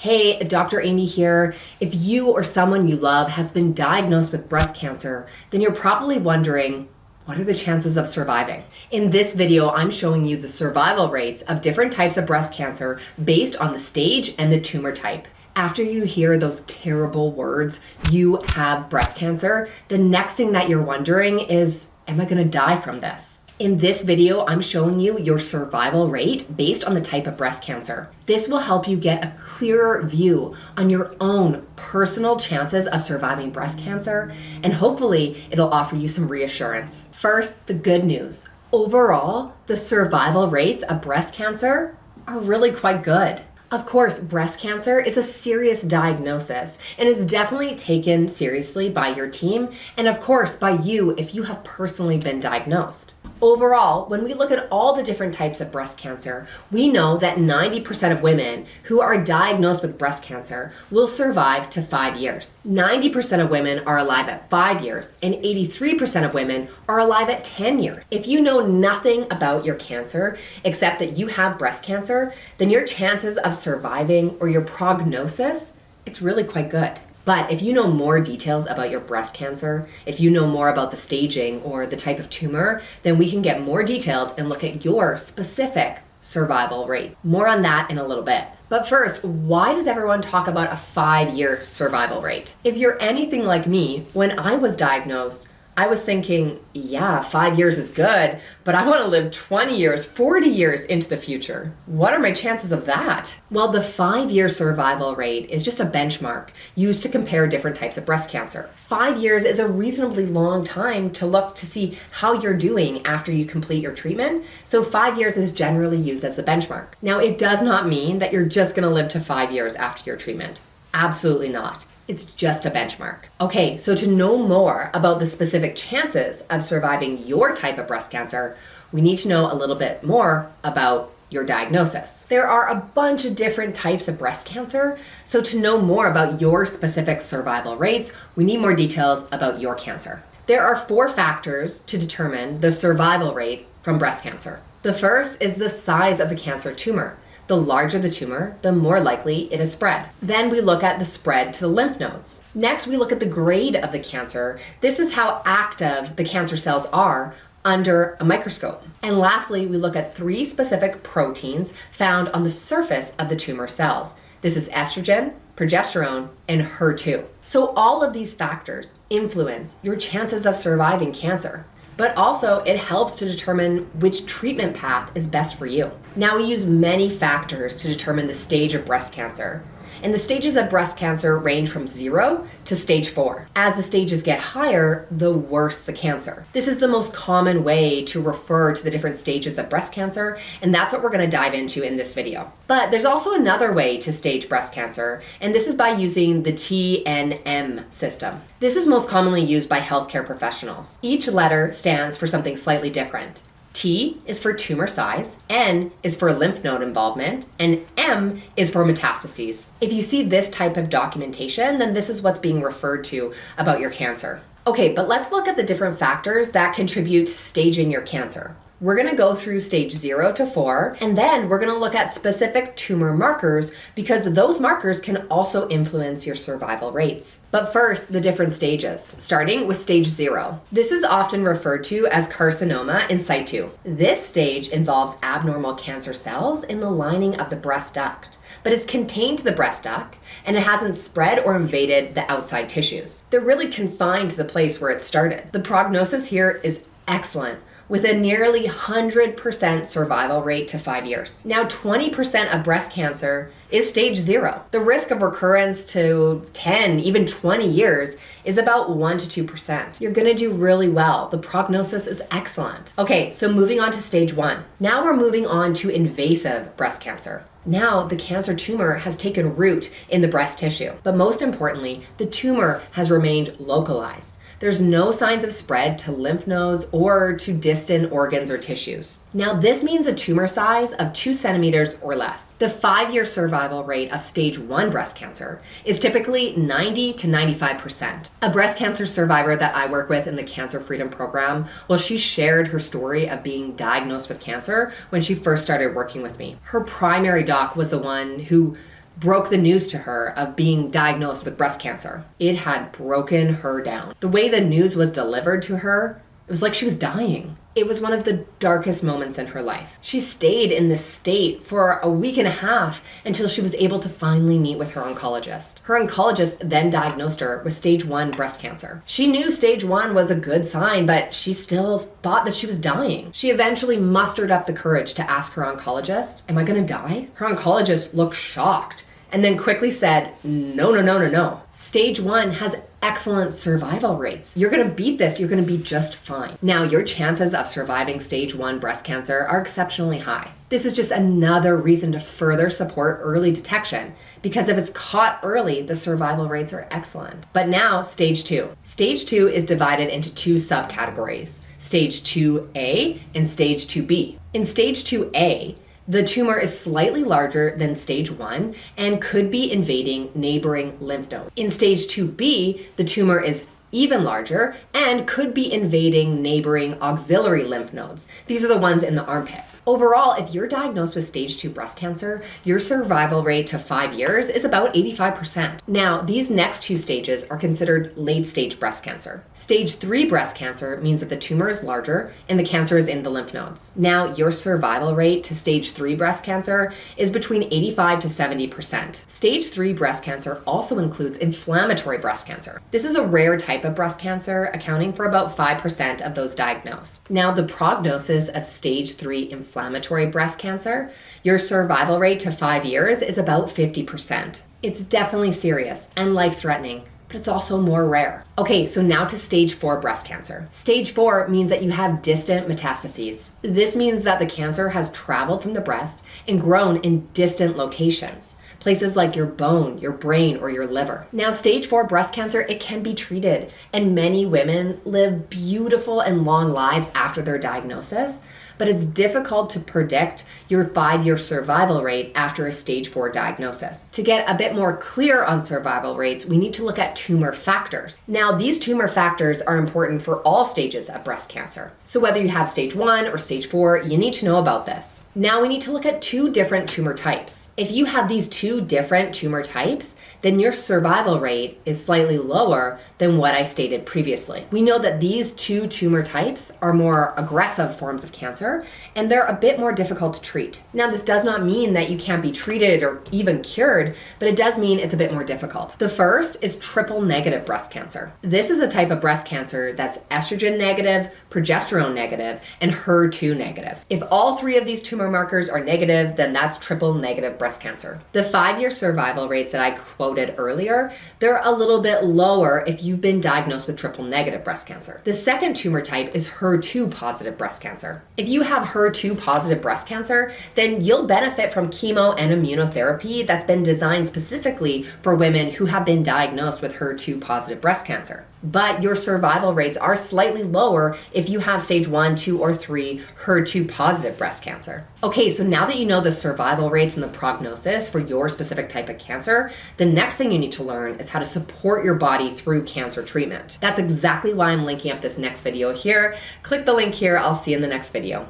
Hey, Dr. Amy here. If you or someone you love has been diagnosed with breast cancer, then you're probably wondering, what are the chances of surviving? In this video, I'm showing you the survival rates of different types of breast cancer based on the stage and the tumor type. After you hear those terrible words, you have breast cancer, the next thing that you're wondering is, am I gonna die from this? In this video, I'm showing you your survival rate based on the type of breast cancer. This will help you get a clearer view on your own personal chances of surviving breast cancer, and hopefully it'll offer you some reassurance. First, the good news. Overall, the survival rates of breast cancer are really quite good. Of course, breast cancer is a serious diagnosis and is definitely taken seriously by your team and of course by you if you have personally been diagnosed. Overall, when we look at all the different types of breast cancer, we know that 90% of women who are diagnosed with breast cancer will survive to 5 years. 90% of women are alive at 5 years, and 83% of women are alive at 10 years. If you know nothing about your cancer, except that you have breast cancer, then your chances of surviving or your prognosis, it's really quite good. But if you know more details about your breast cancer, if you know more about the staging or the type of tumor, then we can get more detailed and look at your specific survival rate. More on that in a little bit. But first, why does everyone talk about a 5-year survival rate? If you're anything like me, when I was diagnosed, I was thinking, yeah, 5 years is good, but I want to live 20 years, 40 years into the future. What are my chances of that? Well, the 5-year survival rate is just a benchmark used to compare different types of breast cancer. 5 years is a reasonably long time to look to see how you're doing after you complete your treatment, so 5 years is generally used as a benchmark. Now, it does not mean that you're just going to live to 5 years after your treatment. Absolutely not. It's just a benchmark. Okay, so to know more about the specific chances of surviving your type of breast cancer, we need to know a little bit more about your diagnosis. There are a bunch of different types of breast cancer, so to know more about your specific survival rates, we need more details about your cancer. There are 4 factors to determine the survival rate from breast cancer. The first is the size of the cancer tumor. The larger the tumor, the more likely it is spread. Then we look at the spread to the lymph nodes. Next, we look at the grade of the cancer. This is how active the cancer cells are under a microscope. And lastly, we look at 3 specific proteins found on the surface of the tumor cells. This is estrogen, progesterone, and HER2. So all of these factors influence your chances of surviving cancer. But also it helps to determine which treatment path is best for you. Now, we use many factors to determine the stage of breast cancer. And the stages of breast cancer range from 0 to stage 4. As the stages get higher, the worse the cancer. This is the most common way to refer to the different stages of breast cancer, and that's what we're going to dive into in this video. But there's also another way to stage breast cancer, and this is by using the TNM system. This is most commonly used by healthcare professionals. Each letter stands for something slightly different. T is for tumor size, N is for lymph node involvement, and M is for metastases. If you see this type of documentation, then this is what's being referred to about your cancer. Okay, but let's look at the different factors that contribute to staging your cancer. We're going to go through stage 0 to 4, and then we're going to look at specific tumor markers because those markers can also influence your survival rates. But first, the different stages, starting with stage 0. This is often referred to as carcinoma in situ. This stage involves abnormal cancer cells in the lining of the breast duct, but it's contained to the breast duct and it hasn't spread or invaded the outside tissues. They're really confined to the place where it started. The prognosis here is excellent, with a nearly 100% survival rate to 5 years. Now, 20% of breast cancer is stage 0. The risk of recurrence to 10, even 20 years is about 1 to 2%. You're gonna do really well. The prognosis is excellent. Okay, so moving on to stage 1. Now we're moving on to invasive breast cancer. Now the cancer tumor has taken root in the breast tissue, but most importantly, the tumor has remained localized. There's no signs of spread to lymph nodes or to distant organs or tissues. Now, this means a tumor size of 2 centimeters or less. The 5-year survival rate of stage 1 breast cancer is typically 90 to 95%. A breast cancer survivor that I work with in the Cancer Freedom Program, well, she shared her story of being diagnosed with cancer when she first started working with me. Her primary doc was the one who broke the news to her of being diagnosed with breast cancer. It had broken her down. The way the news was delivered to her, it was like she was dying. It was one of the darkest moments in her life. She stayed in this state for a week and a half until she was able to finally meet with her oncologist. Her oncologist then diagnosed her with stage 1 breast cancer. She knew stage 1 was a good sign, but she still thought that she was dying. She eventually mustered up the courage to ask her oncologist, "Am I gonna die?" Her oncologist looked shocked and then quickly said, No. Stage 1 has excellent survival rates. You're gonna beat this, you're gonna be just fine. Now, your chances of surviving stage 1 breast cancer are exceptionally high. This is just another reason to further support early detection, because if it's caught early, the survival rates are excellent. But now, stage 2. Stage 2 is divided into 2 subcategories, stage 2A and stage 2B. In stage 2A, the tumor is slightly larger than stage 1 and could be invading neighboring lymph nodes. In stage 2B, the tumor is even larger and could be invading neighboring auxiliary lymph nodes. These are the ones in the armpit. Overall, if you're diagnosed with stage 2 breast cancer, your survival rate to 5 years is about 85%. Now, these next 2 stages are considered late stage breast cancer. Stage 3 breast cancer means that the tumor is larger and the cancer is in the lymph nodes. Now, your survival rate to stage 3 breast cancer is between 85 to 70%. Stage 3 breast cancer also includes inflammatory breast cancer. This is a rare type of breast cancer, accounting for about 5% of those diagnosed. Now, the prognosis of stage 3 inflammatory breast cancer, your survival rate to 5 years is about 50%. It's definitely serious and life-threatening, but it's also more rare. Okay, so now to stage 4 breast cancer. Stage 4 means that you have distant metastases. This means that the cancer has traveled from the breast and grown in distant locations. Places like your bone, your brain, or your liver. Now, stage 4 breast cancer, it can be treated, and many women live beautiful and long lives after their diagnosis, but it's difficult to predict your 5-year survival rate after a stage 4 diagnosis. To get a bit more clear on survival rates, we need to look at tumor factors. Now, these tumor factors are important for all stages of breast cancer. So whether you have stage 1 or stage 4, you need to know about this. Now we need to look at 2 different tumor types. If you have these 2 different tumor types, then your survival rate is slightly lower than what I stated previously. We know that these 2 tumor types are more aggressive forms of cancer, and they're a bit more difficult to treat. Now, this does not mean that you can't be treated or even cured, but it does mean it's a bit more difficult. The first is triple negative breast cancer. This is a type of breast cancer that's estrogen negative, progesterone negative, and HER2 negative. If all 3 of these tumor markers are negative, then that's triple negative breast cancer. The 5-year survival rates that I quoted earlier, they're a little bit lower if you've been diagnosed with triple negative breast cancer. The second tumor type is HER2 positive breast cancer. If you have HER2 positive breast cancer, then you'll benefit from chemo and immunotherapy that's been designed specifically for women who have been diagnosed with HER2 positive breast cancer. But your survival rates are slightly lower if you have stage 1, 2, or 3 HER2 positive breast cancer. Okay, so now that you know the survival rates and the prognosis for your specific type of cancer, the next thing you need to learn is how to support your body through cancer treatment. That's exactly why I'm linking up this next video here. Click the link here. I'll see you in the next video.